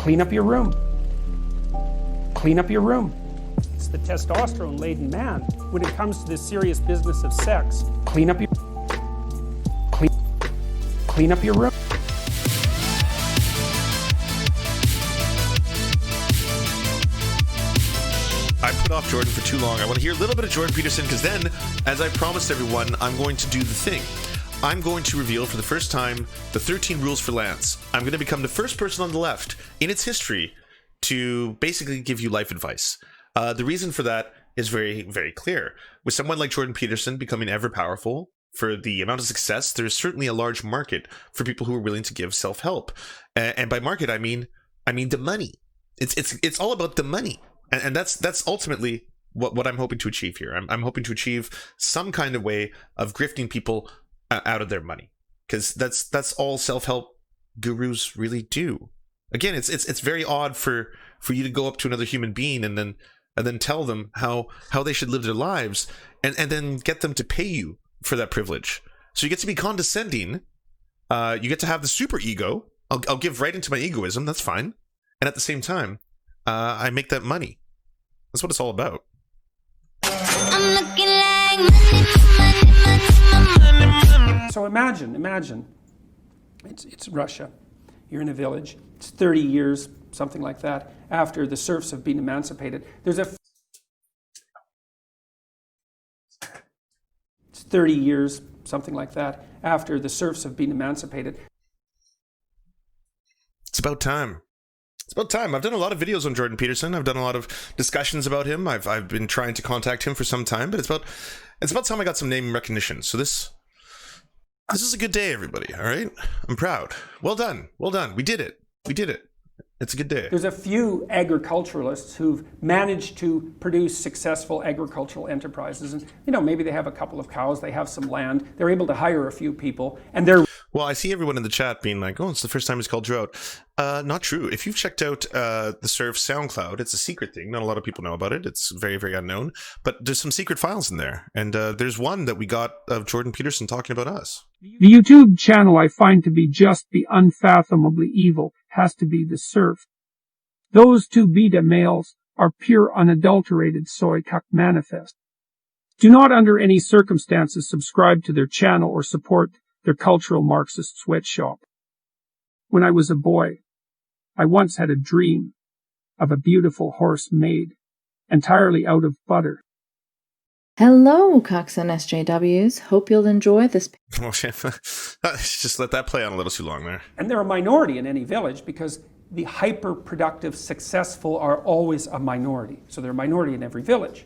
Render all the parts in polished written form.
Clean up your room. Clean up your room. It's the testosterone-laden man when it comes to this serious business of sex. Clean up your room. I put off Jordan for too long. I want to hear a little bit of Jordan Peterson, because then, as I promised everyone, I'm going to do the thing. I'm going to reveal for the first time the 13 rules for Lance. I'm going to become the first person on the left in its history to basically give you life advice. The reason for that is very, very clear. With someone like Jordan Peterson becoming ever powerful, for the amount of success, there is certainly a large market for people who are willing to give self-help. And by market, I mean the money. It's all about the money. And that's ultimately what I'm hoping to achieve here. I'm hoping to achieve some kind of way of grifting people out of their money, because that's all self-help gurus really do. Again, it's very odd for you to go up to another human being and then tell them how they should live their lives, and then get them to pay you for that privilege. So you get to be condescending. You get to have the super ego. I'll give right into my egoism. That's fine. And at the same time, I make that money. That's what it's all about. I'm looking like money. So imagine, it's Russia. You're in a village. It's 30 years, something like that, after the serfs have been emancipated. It's 30 years, something like that, after the serfs have been emancipated. It's about time. It's about time. I've done a lot of videos on Jordan Peterson. I've done a lot of discussions about him. I've been trying to contact him for some time, but it's about time I got some name recognition. So this is a good day, everybody. All right, I'm proud. Well done. We did it. It's a good day. There's a few agriculturalists who've managed to produce successful agricultural enterprises, and maybe they have a couple of cows, they have some land, they're able to hire a few people, and they're... Well, I see everyone in the chat being like, oh, it's the first time he's called you out. Not true. If you've checked out the Serfs SoundCloud, it's a secret thing. Not a lot of people know about it. It's very, very unknown. But there's some secret files in there. And there's one that we got of Jordan Peterson talking about us. The YouTube channel I find to be just the unfathomably evil has to be the Serf. Those two beta males are pure unadulterated soy cuck manifest. Do not under any circumstances subscribe to their channel or support their cultural Marxist sweatshop. When I was a boy, I once had a dream of a beautiful horse made entirely out of butter. Hello, Cox and SJWs. Hope you'll enjoy this. Well, just let that play on a little too long there. And they're a minority in any village, because the hyper-productive successful are always a minority. So they're a minority in every village.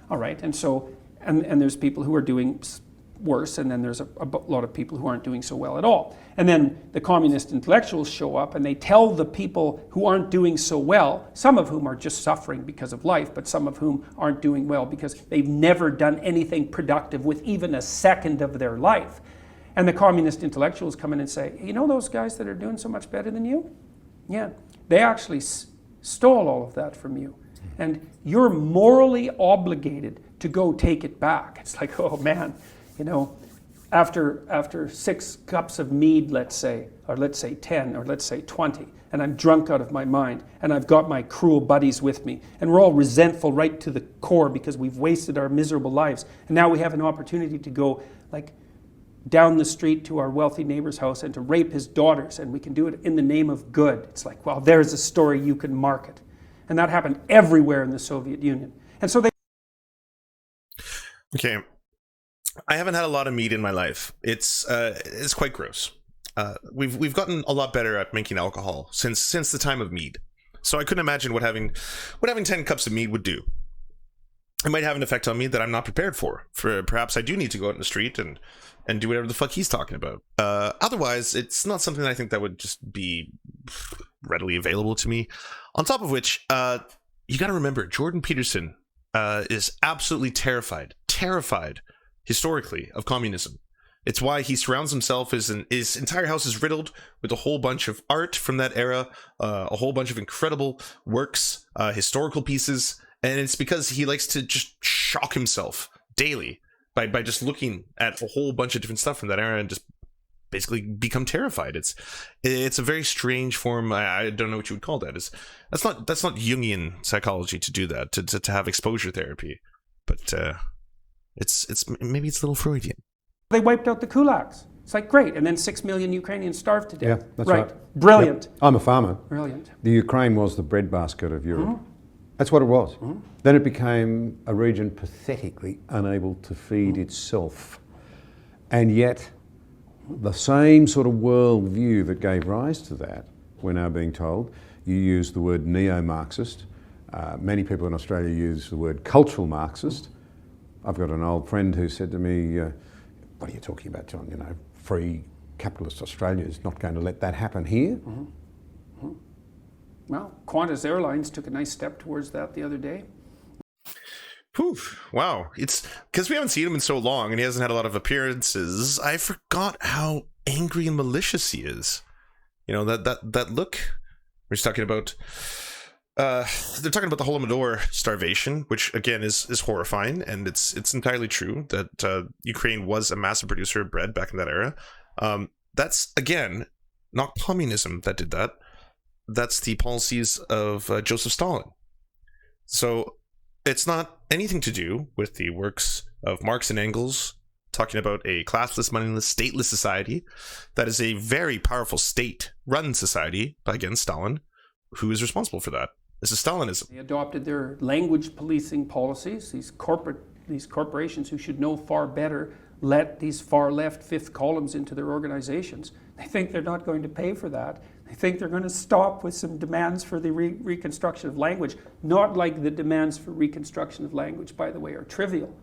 All right, and so, and there's people who are doing worse, and then there's a lot of people who aren't doing so well at all. And then the communist intellectuals show up and they tell the people who aren't doing so well, some of whom are just suffering because of life, but some of whom aren't doing well because they've never done anything productive with even a second of their life. And the communist intellectuals come in and say, those guys that are doing so much better than you? Yeah, they actually stole all of that from you. And you're morally obligated to go take it back. It's like, oh man, after 6 cups of mead, let's say, or let's say 10, or let's say 20, and I'm drunk out of my mind, and I've got my cruel buddies with me, and we're all resentful right to the core because we've wasted our miserable lives, and now we have an opportunity to go, down the street to our wealthy neighbor's house and to rape his daughters, and we can do it in the name of good. It's like, well, there's a story you can market. And that happened everywhere in the Soviet Union. And so they... Okay. I haven't had a lot of mead in my life. It's quite gross. We've gotten a lot better at making alcohol since the time of mead. So I couldn't imagine what having 10 cups of mead would do. It might have an effect on me that I'm not prepared for. Perhaps I do need to go out in the street and do whatever the fuck he's talking about. Otherwise, it's not something that I think that would just be readily available to me. On top of which, you got to remember, Jordan Peterson is absolutely terrified historically of communism. It's why he surrounds himself, his entire house is riddled with a whole bunch of art from that era, a whole bunch of incredible works, historical pieces, and it's because he likes to just shock himself daily by just looking at a whole bunch of different stuff from that era and just basically become terrified. It's a very strange form. I don't know what you would call that. That's not Jungian psychology to do that, to have exposure therapy, but it's maybe it's a little Freudian. They wiped out the kulaks. It's like, great. And then 6 million Ukrainians starved to death. Yeah, that's right. Brilliant. Yep. I'm a farmer. Brilliant. The Ukraine was the breadbasket of Europe. That's what it was. Then it became a region pathetically unable to feed itself. And yet, the same sort of worldview that gave rise to that, we're now being told, you use the word neo-Marxist. Many people in Australia use the word cultural Marxist. I've got an old friend who said to me, what are you talking about, John? You know, free capitalist Australia is not going to let that happen here. Well, Qantas Airlines took a nice step towards that the other day. Poof. Wow. It's because we haven't seen him in so long and he hasn't had a lot of appearances. I forgot how angry and malicious he is. You know, that look. We're just talking about they're talking about the Holodomor starvation, which again is horrifying, and it's entirely true that Ukraine was a massive producer of bread back in that era. That's again not communism that did that. That's the policies of Joseph Stalin. So it's not anything to do with the works of Marx and Engels, talking about a classless, moneyless, stateless society that is a very powerful state-run society, again, Stalin, who is responsible for that. This is Stalinism. They adopted their language policing policies. These corporations who should know far better let these far left fifth columns into their organizations. They think they're not going to pay for that. They think they're going to stop with some demands for the reconstruction of language. Not like the demands for reconstruction of language, by the way, are trivial.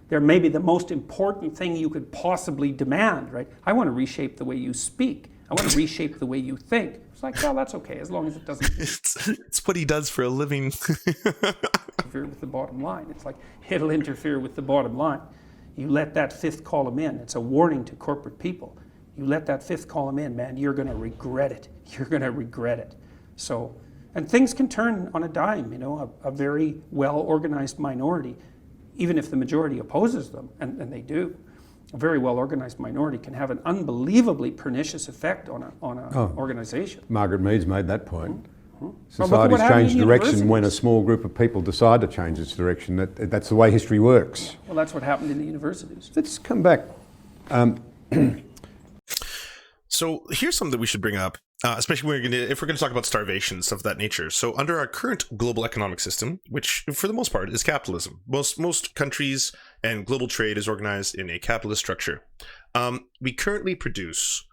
They're maybe the most important thing you could possibly demand, right? I want to reshape the way you speak. I want to reshape the way you think. It's like, well, that's okay, as long as it doesn't it's what he does for a living. interfere with the bottom line. It's like, it'll interfere with the bottom line. You let that fifth column in. It's a warning to corporate people. You let that fifth column in, man, you're going to regret it. You're going to regret it. So, and things can turn on a dime, you know, a very well-organized minority, even if the majority opposes them, and they do. A very well-organized minority can have an unbelievably pernicious effect on an organization. Margaret Mead's made that point. Societies Societies change direction when a small group of people decide to change its direction. That's the way history works. Well, that's what happened in the universities. Let's come back. So here's something that we should bring up, especially if we're going to talk about starvation, stuff of that nature. So under our current global economic system, which for the most part is capitalism, most countries and global trade is organized in a capitalist structure. We currently produce,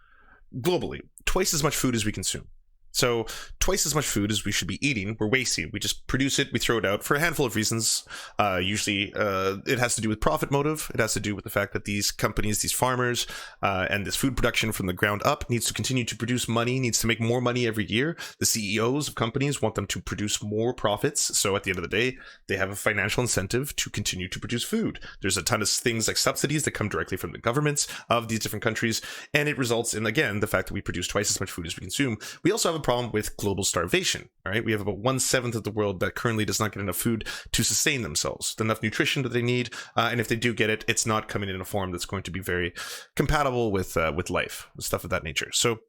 globally, twice as much food as we consume. So twice as much food as we should be eating, we're wasting. We just produce it, we throw it out for a handful of reasons. Usually it has to do with profit motive. It has to do with the fact that these companies, these farmers, and this food production from the ground up needs to continue to produce money, needs to make more money every year. The CEOs of companies want them to produce more profits. So at the end of the day, they have a financial incentive to continue to produce food. There's a ton of things like subsidies that come directly from the governments of these different countries. And it results in, again, the fact that we produce twice as much food as we consume. We also have a problem with global starvation. All right, we have about 1/7 of the world that currently does not get enough food to sustain themselves, enough nutrition that they need, and if they do get it, it's not coming in a form that's going to be very compatible with life, stuff of that nature. So,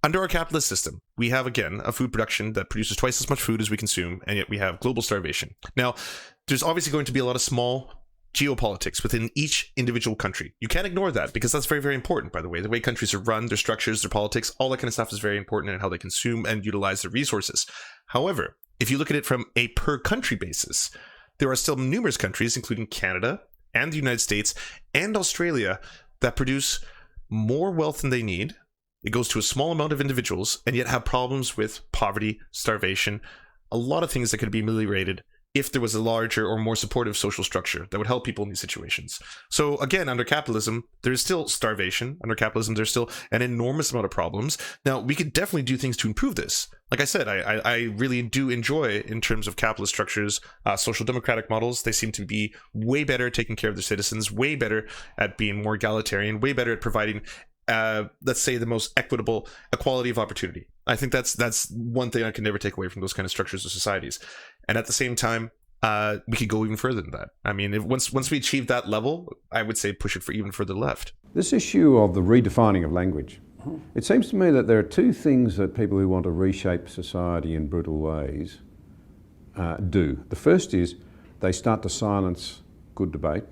under our capitalist system, we have again a food production that produces twice as much food as we consume, and yet we have global starvation. Now, there's obviously going to be a lot of small geopolitics within each individual country. You can't ignore that because that's very, very important, by the way countries are run, their structures, their politics, all that kind of stuff is very important in how they consume and utilize their resources. However, if you look at it from a per country basis, there are still numerous countries, including Canada and the United States and Australia, that produce more wealth than they need. It goes to a small amount of individuals and yet have problems with poverty, starvation, a lot of things that could be ameliorated if there was a larger or more supportive social structure that would help people in these situations. So again, under capitalism, there's still starvation. Under capitalism, there's still an enormous amount of problems. Now, we could definitely do things to improve this. Like I said, I really do enjoy, in terms of capitalist structures, social democratic models. They seem to be way better at taking care of their citizens, way better at being more egalitarian, way better at providing let's say the most equitable equality of opportunity. I think that's one thing I can never take away from those kind of structures of societies. And at the same time, we could go even further than that. I mean, once we achieve that level, I would say push it for even further left. This issue of the redefining of language It seems to me that there are two things that people who want to reshape society in brutal ways do. The first is they start to silence good debate,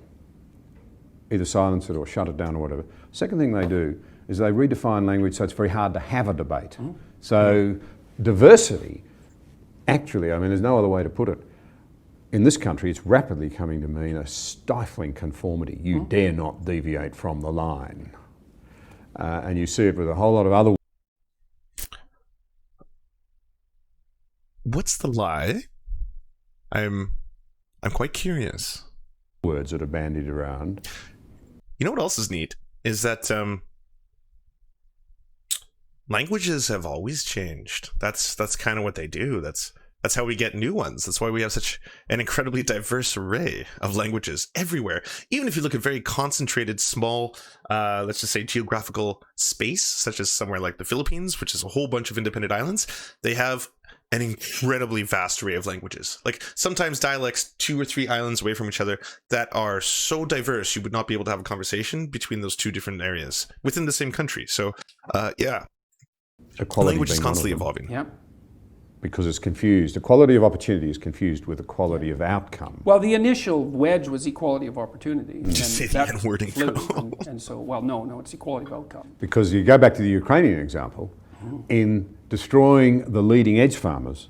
either silence it or shut it down or whatever. Second thing they do is they redefine language so it's very hard to have a debate. So diversity, actually, I mean, there's no other way to put it. In this country, it's rapidly coming to mean a stifling conformity. You dare not deviate from the line. And you see it with a whole lot of other. What's the lie? I'm quite curious. Words that are bandied around. You know what else is neat is that languages have always changed. That's kind of what they do. That's how we get new ones. That's why we have such an incredibly diverse array of languages everywhere. Even if you look at very concentrated, small, let's just say geographical space, such as somewhere like the Philippines, which is a whole bunch of independent islands, they have an incredibly vast array of languages. Like sometimes dialects 2 or 3 islands away from each other that are so diverse you would not be able to have a conversation between those 2 different areas within the same country. So, yeah, Equality language is being one of constantly them. evolving. Yeah. Because it's confused. Equality of opportunity is confused with equality of outcome. Well, the initial wedge was equality of opportunity. Just and say the that N-wording, flew, bro. and so, well, no, it's equality of outcome. Because you go back to the Ukrainian example, in destroying the leading edge farmers,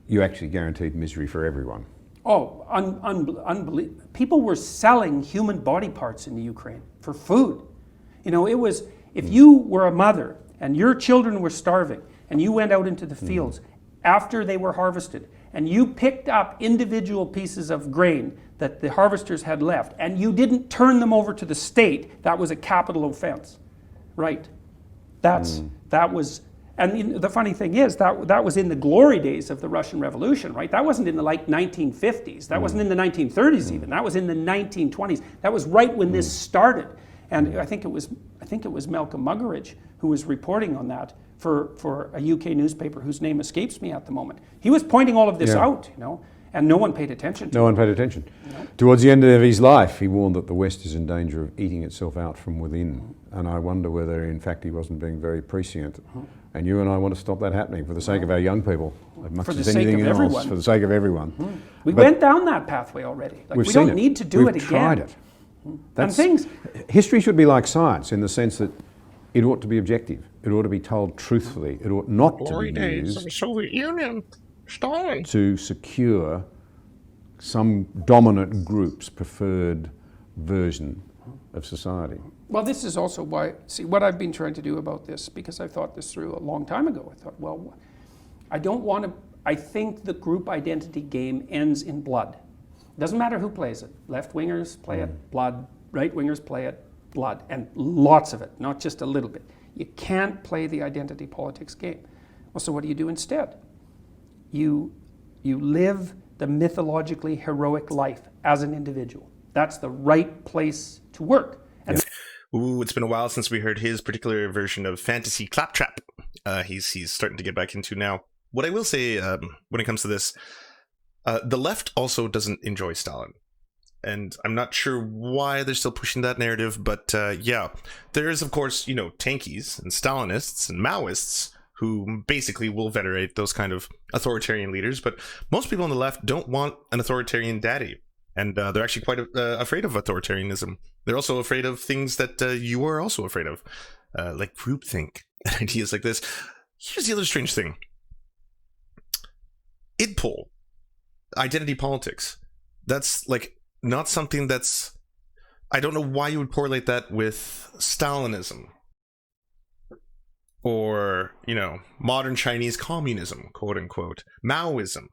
you actually guaranteed misery for everyone. Oh, unbelievable. People were selling human body parts in the Ukraine for food. You know, it was, if you were a mother and your children were starving and you went out into the fields after they were harvested and you picked up individual pieces of grain that the harvesters had left and you didn't turn them over to the state, that was a capital offense, right? That was, and the funny thing is that was in the glory days of the Russian Revolution, right? That wasn't in the like 1950s. That wasn't in the 1930s even. That was in the 1920s. That was right when this started. And I think it was Malcolm Muggeridge who was reporting on that for a UK newspaper whose name escapes me at the moment. He was pointing all of this out, you know, and no one paid attention to it. No one paid attention. Towards the end of his life, he warned that the West is in danger of eating itself out from within. And I wonder whether, in fact, he wasn't being very prescient. And you and I want to stop that happening for the sake of our young people, as much For the as sake anything of else, everyone. for the sake of everyone. We But went down that pathway already. Like, we've we seen don't it. need to do it We've again. tried it. And things, History should be like science in the sense that it ought to be objective. It ought to be told truthfully. It ought not to be used Soviet Union, Stalin. to secure some dominant group's preferred version of society. well, this is also why, see, what I've been trying to do about this, because I thought this through a long time ago. I thought, well, I think the group identity game ends in blood. Doesn't matter who plays it. Left-wingers play it, blood. Right-wingers play it, blood. And lots of it, not just a little bit. You can't play the identity politics game. Well, so what do you do instead? You live the mythologically heroic life as an individual. That's the right place to work. And Ooh, it's been a while since we heard his particular version of fantasy claptrap. He's starting to get back into now. What I will say when it comes to this, the left also doesn't enjoy Stalin. And I'm not sure why they're still pushing that narrative, but yeah. There is, of course, you know, tankies and Stalinists and Maoists who basically will venerate those kind of authoritarian leaders, but most people on the left don't want an authoritarian daddy. And they're actually quite afraid of authoritarianism. They're also afraid of things that you are also afraid of, like groupthink and ideas like this. Here's the other strange thing. IDPOL, identity politics, that's like not something that's... I don't know why you would correlate that with Stalinism. Or, you know, modern Chinese communism, quote unquote. Maoism.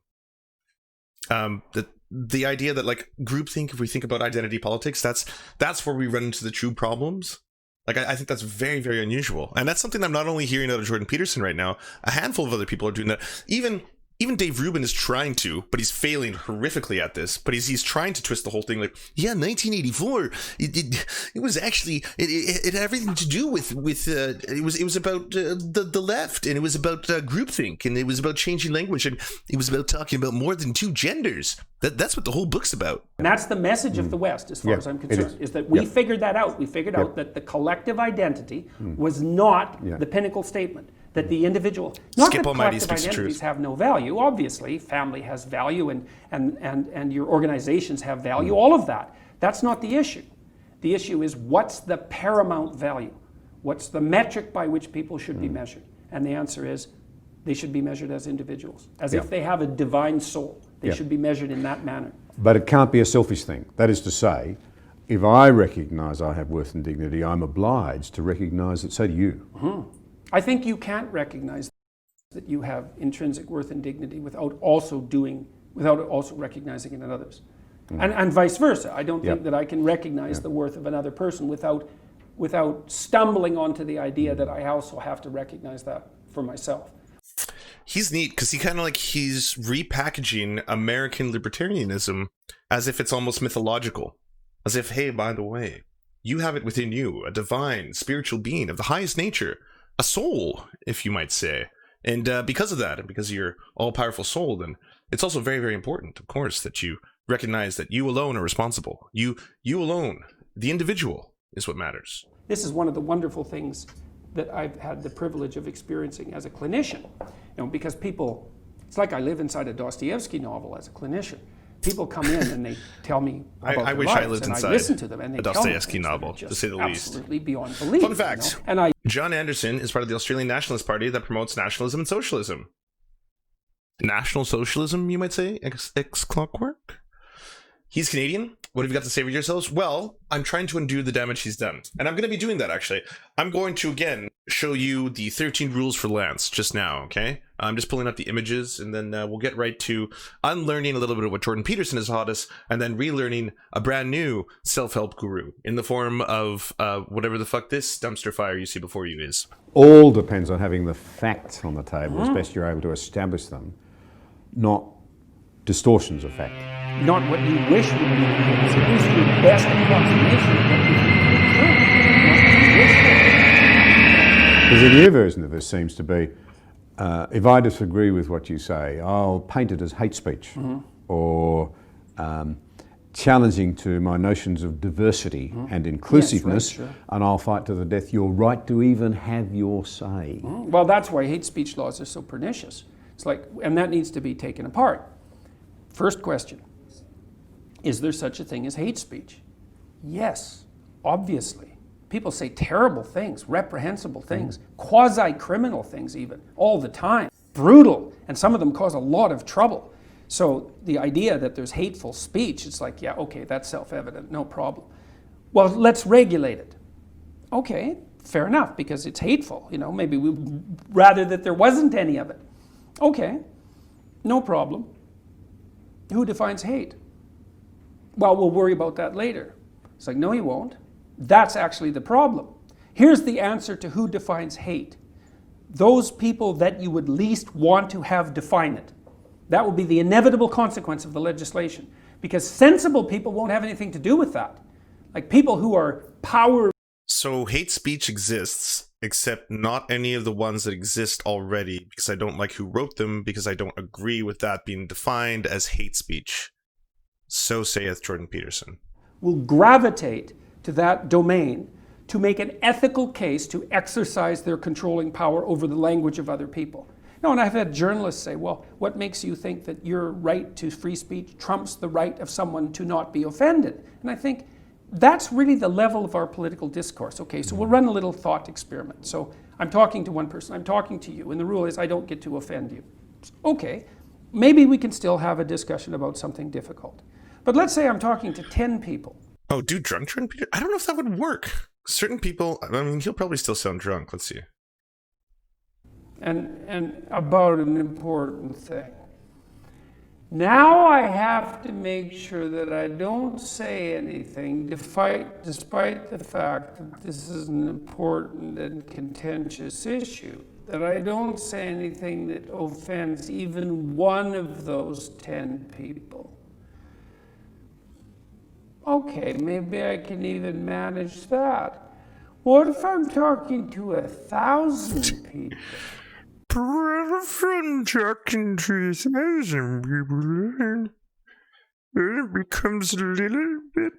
The idea that, like, groupthink, if we think about identity politics, that's where we run into the true problems. Like, I think that's very, very unusual. And that's something I'm not only hearing out of Jordan Peterson right now, a handful of other people are doing that. Even even Dave Rubin is trying to, but he's failing horrifically at this. But he's trying to twist the whole thing like, yeah, 1984. It was actually it had everything to do with it was about the left, and it was about groupthink, and it was about changing language, and it was about talking about more than two genders. That's what the whole book's about. And that's the message of the West, as far as I'm concerned, is that we figured that out. We figured out that the collective identity was not the pinnacle statement. That the individual, not that collective identities have no value. Obviously, family has value, and your organizations have value. All of that. That's not the issue. The issue is, what's the paramount value? What's the metric by which people should be measured? And the answer is, they should be measured as individuals, as if they have a divine soul. They should be measured in that manner. But it can't be a selfish thing. That is to say, if I recognise I have worth and dignity, I'm obliged to recognise that so do you. I think you can't recognize that you have intrinsic worth and dignity without also recognizing it in others. And vice versa. I don't think that I can recognize the worth of another person without stumbling onto the idea that I also have to recognize that for myself. He's neat because he's repackaging American libertarianism as if it's almost mythological. As if, hey, by the way, you have it within you, a divine, spiritual being of the highest nature, a soul, if you might say. And because of that, and because of your all-powerful soul, then it's also very, very important, of course, that you recognize that you alone are responsible. You alone, the individual, is what matters. This is one of the wonderful things that I've had the privilege of experiencing as a clinician. Because people, it's like I live inside a Dostoevsky novel as a clinician. People come in and they tell me about I their wish lives, I lived and inside I listen to them, and they a tell me Dostoevsky things that are novel, just to say the least. absolutely beyond belief. Fun fact, And I John Anderson is part of the Australian Nationalist Party that promotes nationalism and socialism. National socialism, you might say? Ex clockwork? He's Canadian. What have you got to say for yourselves? Well, I'm trying to undo the damage he's done. And I'm going to be doing that, actually. I'm going to, again, show you the 13 rules for Lance just now, okay? I'm just pulling up the images, and then we'll get right to unlearning a little bit of what Jordan Peterson has taught us, and then relearning a brand new self-help guru in the form of whatever the fuck this dumpster fire you see before you is. All depends on having the facts on the table as best you're able to establish them, not distortions of fact. not what you wish would be the case. It is your best approximation of what you think. There's a new version of this seems to be, if I disagree with what you say, I'll paint it as hate speech or challenging to my notions of diversity and inclusiveness, yes, right, sure. And I'll fight to the death your right to even have your say. Well, that's why hate speech laws are so pernicious. It's like, and that needs to be taken apart. First question, is there such a thing as hate speech? Yes, obviously. People say terrible things, reprehensible things, quasi-criminal things even, all the time. Brutal, and some of them cause a lot of trouble. So the idea that there's hateful speech, it's like, yeah, okay, that's self-evident, no problem. Well, let's regulate it. Okay, fair enough, because it's hateful. You know, maybe we'd rather that there wasn't any of it. Okay, no problem. Who defines hate? Well, we'll worry about that later. It's like, no, you won't. That's actually the problem. Here's the answer to who defines hate. Those people that you would least want to have define it. That will be the inevitable consequence of the legislation, because sensible people won't have anything to do with that. Like people who are power. So hate speech exists, except not any of the ones that exist already, because I don't like who wrote them, because I don't agree with that being defined as hate speech. So saith Jordan Peterson. Will gravitate to that domain to make an ethical case to exercise their controlling power over the language of other people. No, and I've had journalists say, well, what makes you think that your right to free speech trumps the right of someone to not be offended? And I think that's really the level of our political discourse. Okay, so we'll run a little thought experiment. So I'm talking to one person, I'm talking to you, and the rule is I don't get to offend you. Okay, maybe we can still have a discussion about something difficult. But let's say I'm talking to 10 people. Oh, dude, drunk Jordan Peterson? I don't know if that would work. Certain people, I mean, he'll probably still sound drunk. Let's see. And about an important thing. Now I have to make sure that I don't say anything despite the fact that this is an important and contentious issue. that I don't say anything that offends even one of those 10 people. Okay, maybe I can even manage that. What if I'm talking to 1,000 people? What if I'm talking to 1,000 people? Then it becomes a little bit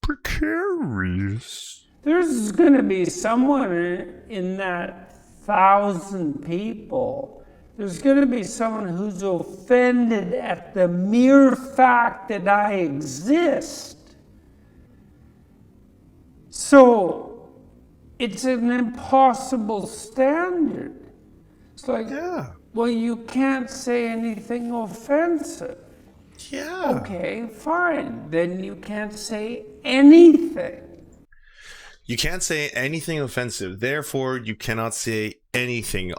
precarious. There's going to be someone in that 1,000 people. There's going to be someone who's offended at the mere fact that I exist. So it's an impossible standard. It's like, well, you can't say anything offensive. Yeah. Okay, fine. Then you can't say anything. You can't say anything offensive, therefore you cannot say anything.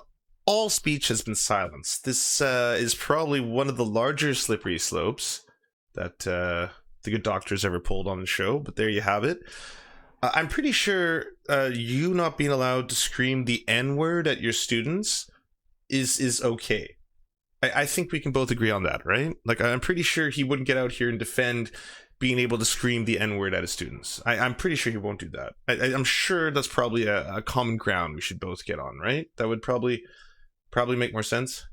All speech has been silenced. This is probably one of the larger slippery slopes that the good doctor's ever pulled on the show, but there you have it. I'm pretty sure you not being allowed to scream the N-word at your students is okay. I think we can both agree on that, right? Like, I'm pretty sure he wouldn't get out here and defend being able to scream the N-word at his students. I'm pretty sure he won't do that. I'm sure that's probably a common ground we should both get on, right? That would probably make more sense.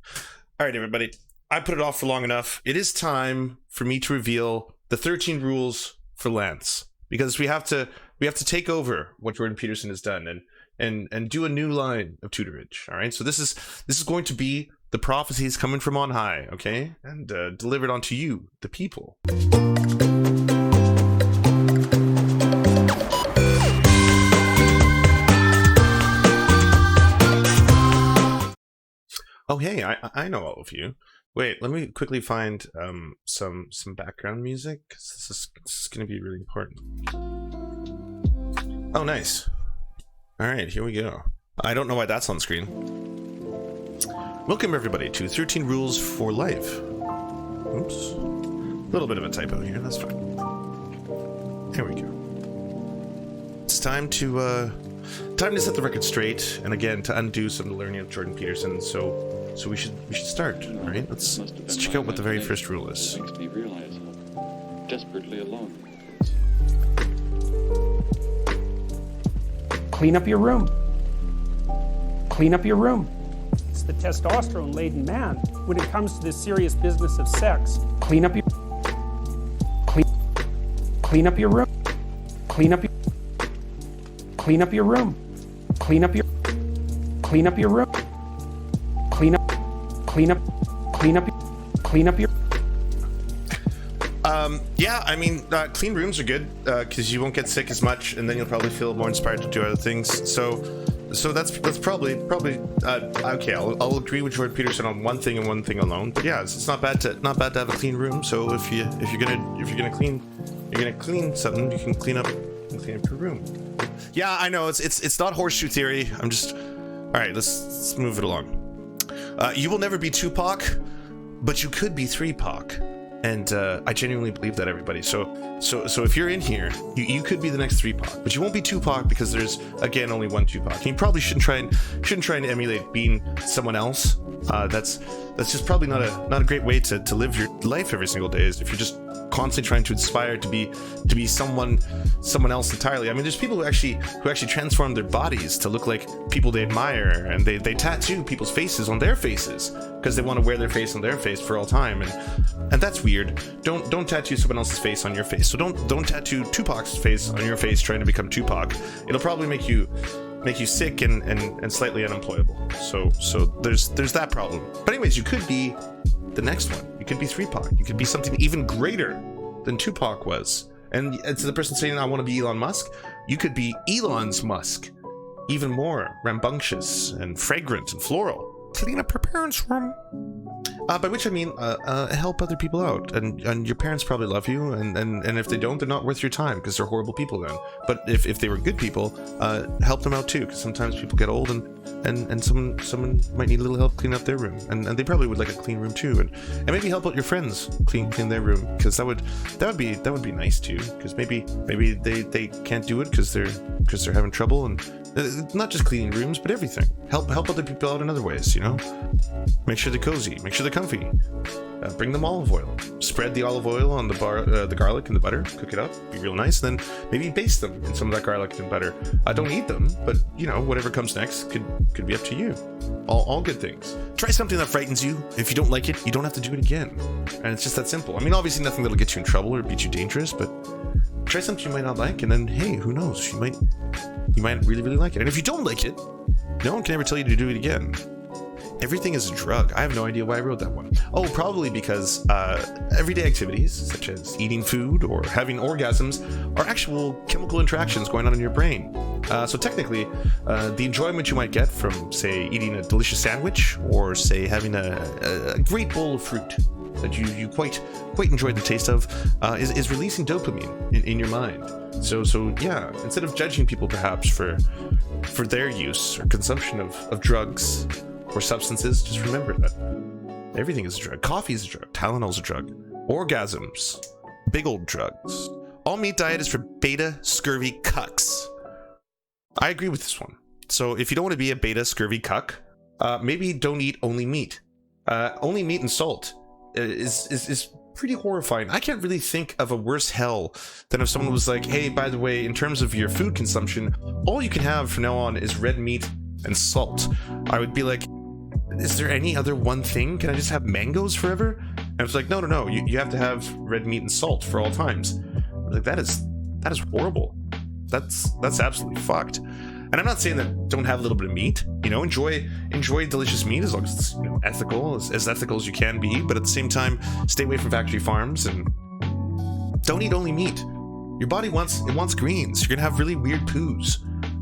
All right, everybody. I put it off for long enough. It is time for me to reveal the 13 rules for Lance, because we have to take over what Jordan Peterson has done and do a new line of tutorage. All right. So this is going to be the prophecies coming from on high, okay, and delivered onto you, the people. Oh, hey, I know all of you. Wait, let me quickly find some background music, because this is going to be really important. Oh, nice. All right, here we go. I don't know why that's on screen. Welcome, everybody, to 13 Rules for Life. Oops. A little bit of a typo here, that's fine. There we go. It's time to set the record straight, and again, to undo some of the learning of Jordan Peterson, so we should start, all right? Let's check out what the very first rule is. Makes me realize how desperately alone. Clean up your room. Clean up your room. It's the testosterone-laden man when it comes to this serious business of sex. Clean up your clean up your room. Clean up your room. Clean up your room. Clean up your Yeah, I mean, clean rooms are good because you won't get sick as much, and then you'll probably feel more inspired to do other things. So that's probably okay. I'll agree with Jordan Peterson on one thing and one thing alone. But yeah, it's not bad to have a clean room. So if you're gonna clean something, you can clean up your room. Yeah, I know it's not horseshoe theory. I'm just all right. Let's move it along. You will never be Tupac, but you could be 3Pac. And I genuinely believe that, everybody. So if you're in here, you could be the next 3Pac, but you won't be Tupac because there's again only one Tupac. And you probably shouldn't try and emulate being someone else. That's just probably not a great way to live your life every single day. Is if you're just constantly trying to inspire to be someone else entirely. I mean, there's people who actually transform their bodies to look like people they admire, and they tattoo people's faces on their faces because they want to wear their face on their face for all time, and that's weird. Don't tattoo someone else's face on your face. So don't tattoo Tupac's face on your face trying to become Tupac. It'll probably make you sick and slightly unemployable. So there's that problem. But anyways, you could be the next one. You could be 3Pac. You could be something even greater than Tupac was. And to the person saying, I want to be Elon Musk, you could be Elon's Musk. Even more rambunctious and fragrant and floral. Clean up her parents' room. By which I mean, help other people out. And your parents probably love you, and if they don't, they're not worth your time, because they're horrible people then. But if they were good people, help them out too, because sometimes people get old and someone might need a little help cleaning up their room. And they probably would like a clean room too. And maybe help out your friends clean their room, because that would be nice too, because maybe they can't do it because they're having trouble, and Not just cleaning rooms, but everything. Help other people out in other ways, you know? Make sure they're cozy, make sure they're comfy. Bring them olive oil. Spread the olive oil on the garlic and the butter. Cook it up, be real nice. Then maybe baste them in some of that garlic and butter. Don't eat them, but you know, whatever comes next could be up to you. All good things. Try something that frightens you. If you don't like it, you don't have to do it again. And it's just that simple. I mean, obviously nothing that'll get you in trouble or be too dangerous, but try something you might not like, and then hey, who knows? You might really, really like it. And if you don't like it, no one can ever tell you to do it again. Everything is a drug. I have no idea why I wrote that one. Oh, probably because everyday activities, such as eating food or having orgasms, are actual chemical interactions going on in your brain. So technically, the enjoyment you might get from, say, eating a delicious sandwich, or, say, having a great bowl of fruit that you quite enjoyed the taste of, is releasing dopamine in your mind. So yeah, instead of judging people perhaps for their use or consumption of drugs or substances, just remember that everything is a drug. Coffee is a drug. Tylenol's a drug. Orgasms, big old drugs. All meat diet is for beta scurvy cucks. I agree with this one. So if you don't want to be a beta scurvy cuck, maybe don't eat only meat. Only meat and salt is pretty horrifying. I can't really think of a worse hell than if someone was like, hey, by the way, in terms of your food consumption, all you can have from now on is red meat and salt. I would be like, is there any other one thing? Can I just have mangoes forever? And it's like, no, you have to have red meat and salt for all times. Like, that is horrible. That's absolutely fucked. And I'm not saying that don't have a little bit of meat, you know, enjoy delicious meat as long as it's, you know, ethical, as ethical as you can be, but at the same time, stay away from factory farms and don't eat only meat. Your body wants greens. You're gonna have really weird poos.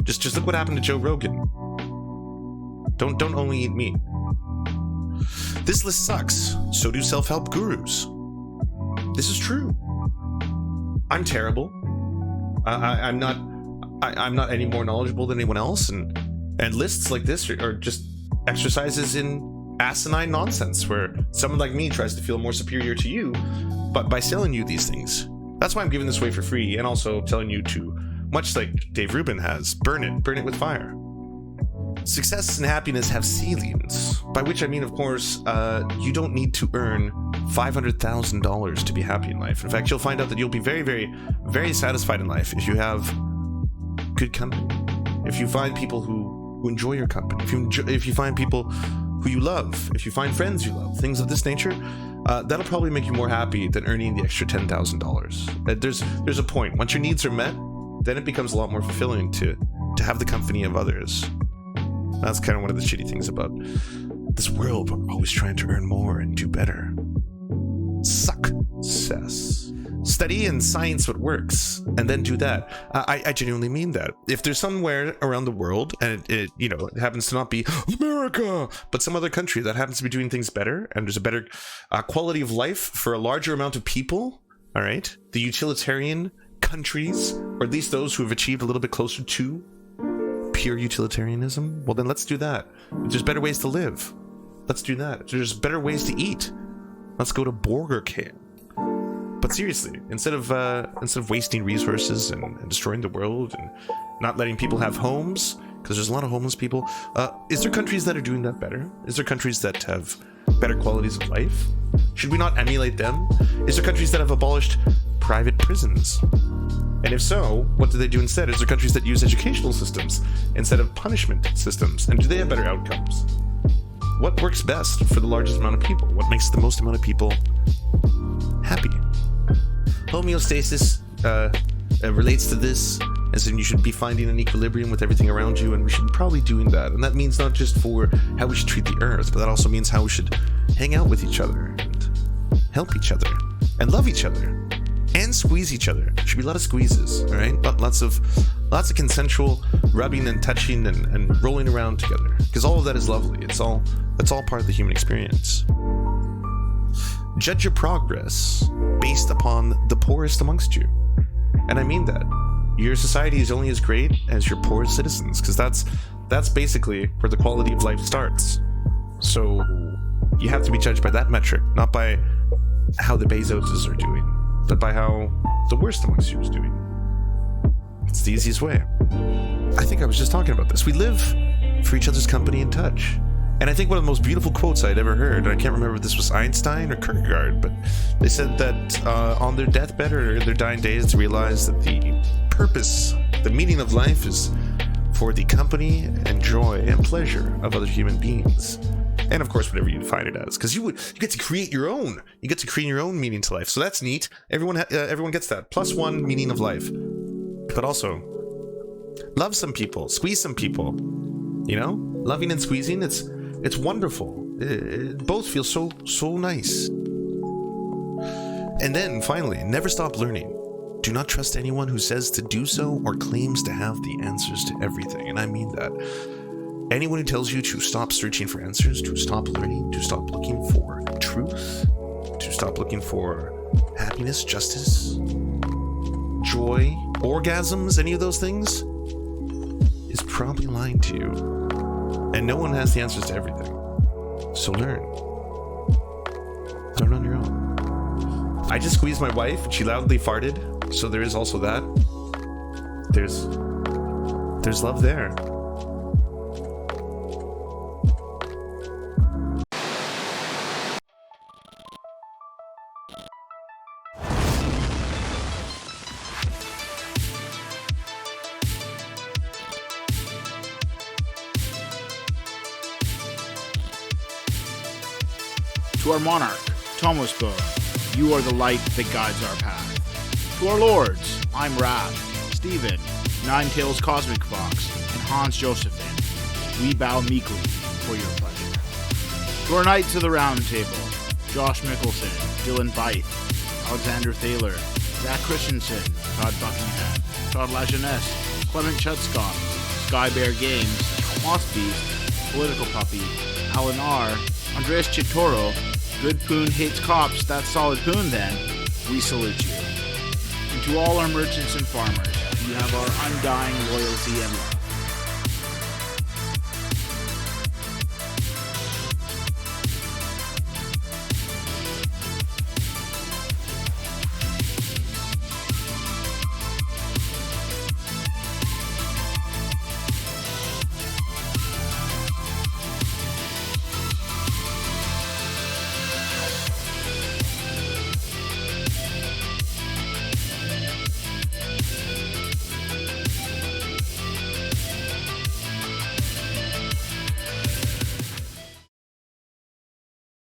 Just look what happened to Joe Rogan. Don't only eat meat. This list sucks. So do self-help gurus. This is true. I'm terrible. I'm not any more knowledgeable than anyone else, and lists like this are just exercises in asinine nonsense where someone like me tries to feel more superior to you, but by selling you these things. That's why I'm giving this away for free, and also telling you to, much like Dave Rubin has, burn it with fire. Success and happiness have ceilings, by which I mean, of course, you don't need to earn $500,000 to be happy in life. In fact, you'll find out that you'll be very, very, very satisfied in life if you have good company. If you find people who enjoy your company, if you find people who you love, if you find friends you love, things of this nature, that'll probably make you more happy than earning the extra $10,000. There's a point. Once your needs are met, then it becomes a lot more fulfilling to have the company of others. That's kind of one of the shitty things about this world. We're always trying to earn more and do better. Success. Study and science what works, and then do that. I genuinely mean that. If there's somewhere around the world, and it happens to not be America, but some other country that happens to be doing things better, and there's a better quality of life for a larger amount of people, all right? The utilitarian countries, or at least those who have achieved a little bit closer to pure utilitarianism, well then let's do that. If there's better ways to live, let's do that. If there's better ways to eat, let's go to Burger King. But seriously, instead of wasting resources and destroying the world and not letting people have homes, because there's a lot of homeless people, is there countries that are doing that better? Is there countries that have better qualities of life? Should we not emulate them? Is there countries that have abolished private prisons? And if so, what do they do instead? Is there countries that use educational systems instead of punishment systems? And do they have better outcomes? What works best for the largest amount of people? What makes the most amount of people happy? Homeostasis relates to this, as in you should be finding an equilibrium with everything around you, and we should be probably doing that. And that means not just for how we should treat the earth, but that also means how we should hang out with each other and help each other and love each other and squeeze each other. There should be a lot of squeezes, all right? Lots of consensual rubbing and touching and rolling around together, because all of that is lovely. That's all part of the human experience. Judge your progress based upon the poorest amongst you. And I mean that. Your society is only as great as your poorest citizens, because that's basically where the quality of life starts. So you have to be judged by that metric, not by how the Bezoses are doing, but by how the worst amongst you is doing. It's the easiest way. I think I was just talking about this. We live for each other's company and touch. And I think one of the most beautiful quotes I'd ever heard, and I can't remember if this was Einstein or Kierkegaard, but they said that on their deathbed or their dying days, to realize that the purpose, the meaning of life is for the company and joy and pleasure of other human beings. And of course, whatever you define it as, because you get to create your own. You get to create your own meaning to life. So that's neat. Everyone gets that. +1 meaning of life. But also, love some people, squeeze some people. You know, loving and squeezing, it's wonderful. It both feel so nice. And then finally, never stop learning. Do not trust anyone who says to do so or claims to have the answers to everything. And I mean that. Anyone who tells you to stop searching for answers, to stop learning, to stop looking for truth, to stop looking for happiness, justice, joy, orgasms, any of those things, is probably lying to you. And no one has the answers to everything. So learn. Learn on your own. I just squeezed my wife and she loudly farted. So there is also that. There's love there. To our monarch, Thomas Bone, you are the light that guides our path. To our lords, I'm Raph, Stephen, Ninetails Cosmic Fox, and Hans Josephine, we bow meekly for your pleasure. To our knights of the Round Table, Josh Mickelson, Dylan Bythe, Alexander Thaler, Zach Christensen, Todd Buckingham, Todd Lajeunesse, Clement Chudskop, Sky Bear Games, Moss Beast, Political Puppy, Alan R., Andreas Chitoro, Good Poon Hates Cops, that's solid poon then, we salute you. And to all our merchants and farmers, you have our undying loyalty and love.